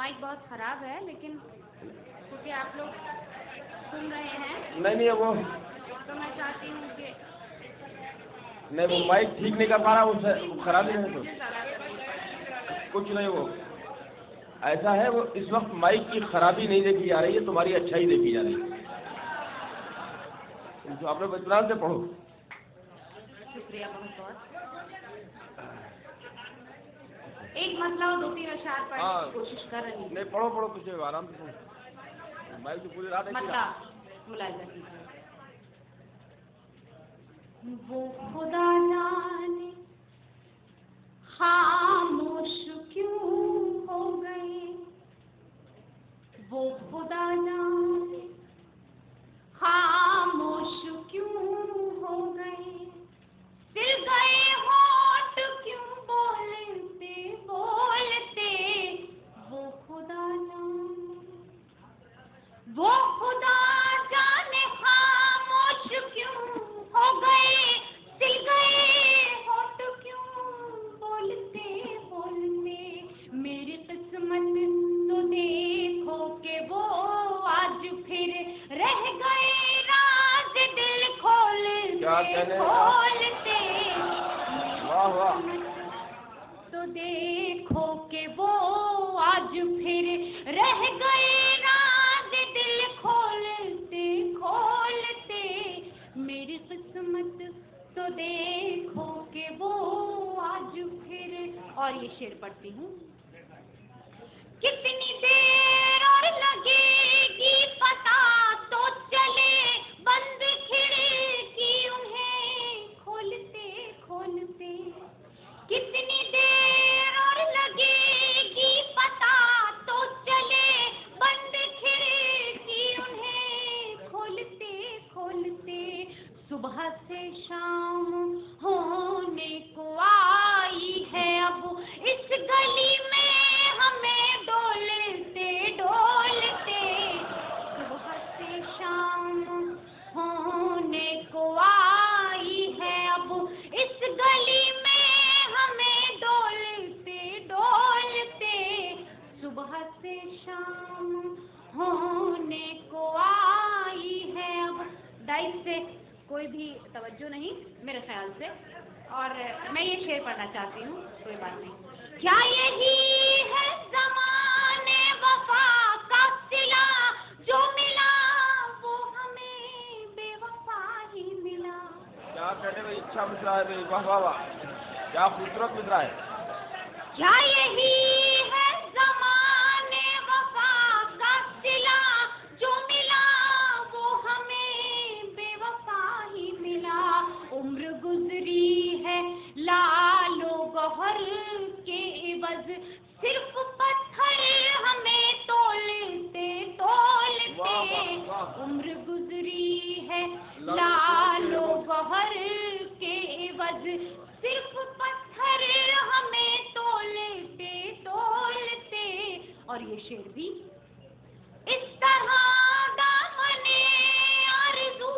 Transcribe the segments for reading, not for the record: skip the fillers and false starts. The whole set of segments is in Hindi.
माइक बहुत खराब है, लेकिन क्योंकि आप लोग सुन रहे हैं। नहीं वो तो मैं चाहती हूँ कि नहीं, वो माइक ठीक नहीं कर पा रहा, वो खराब ही नहीं। तो कुछ नहीं, वो ऐसा है, वो इस वक्त माइक की खराबी नहीं देखी जा रही है, तुम्हारी अच्छाई देखी जा रही है। तो आप लोग इत्मीनान से पढ़ो। शुक्रिया बहुत बहुत। एक मसला और 2-3 अशआर पढ़ने की कोशिश कर रही हूँ। नहीं, पढ़ो कुछ आराम से पढ़ो। माइक तो पूरी रात मसला मुलाहिजा कीजिए। वो खुदा जाने खामोश क्यों हो गए, वो खुदा जाने खामोश क्यों हो गए, सिल गए होठ क्यों बोलते बोलते, वो खुदा जाने खामोश क्यों हो गए, सिल गए होठ क्यों बोलते बोलते, मेरी किस्मत तो देखो कि वो आज फिर रह गए राज दिल खोलते खोलते, वाह तो देखो कि वो आज फिर रह गए राज दिल खोलते खोलते, मेरी किस्मत तो देखो कि वो आज फिर। और ये शेर पढ़ती हूँ। कितनी देर और लगेगी पता तो चले, बंद खिड़की उन्हें खोलते खोलते, कितनी देर और लगेगी पता तो चले, बंद खिड़की उन्हें खोलते खोलते, सुबह से शाम होने को आई है अब इस गली में हमें डोलते डोलते, सुबह से शाम होने को आई है अब इस गली में हमें डोलते डोलते, सुबह से शाम होने को आई है अब। दाइस से कोई भी तवज्जो नहीं मेरे ख्याल से, और मैं ये शेर पढ़ना चाहती हूँ, कोई बात नहीं। क्या यही है ज़माने वफा का सिला, जो मिला वो हमें बेवफा ही मिला। क्या कहने में इच्छा मिश्रा है, वाह वाह वाह, क्या खूबसूरत मिश्रा है। क्या यही है ज़माने वफा का सिला, जो मिला वो हमें बेवफा ही मिला, उम्र गुजरी है लालो गौहर के इवज, सिर्फ पत्थर हमें तोलते तोलते, उम्र गुजरी है लालो गौहर के इवज, सिर्फ पत्थर हमें तोलते तोलते। और ये शेर भी। इस तरह दामने आरज़ू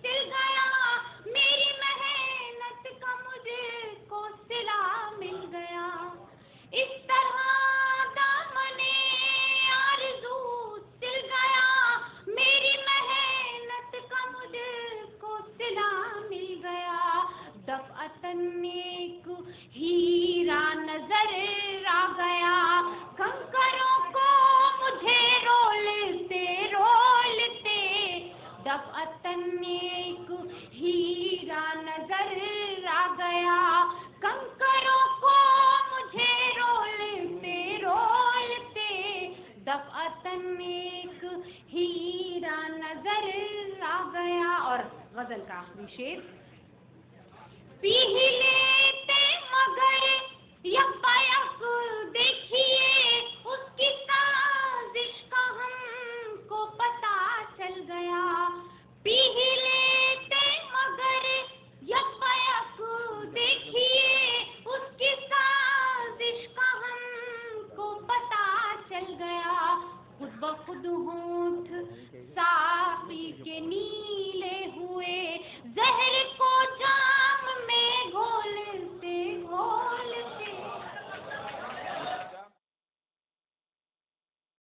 सिल गया, मेरी मेहनत का मुझको सिला मिल गया, इस तरह दामने आरज़ू सिल गया, मेरी मेहनत का मुझको सिला मिल गया, दफ़अतन एक हीरा नजर आ गया, कंकरों को मुझे रोलते रोलते, दफ़अतन एक हीरा नजर आ गया, कंकरों को मुझे रोलते रोलते, दफ़अतन एक हीरा नजर आ गया। और गजल का आखिरी शेर। पी ही ले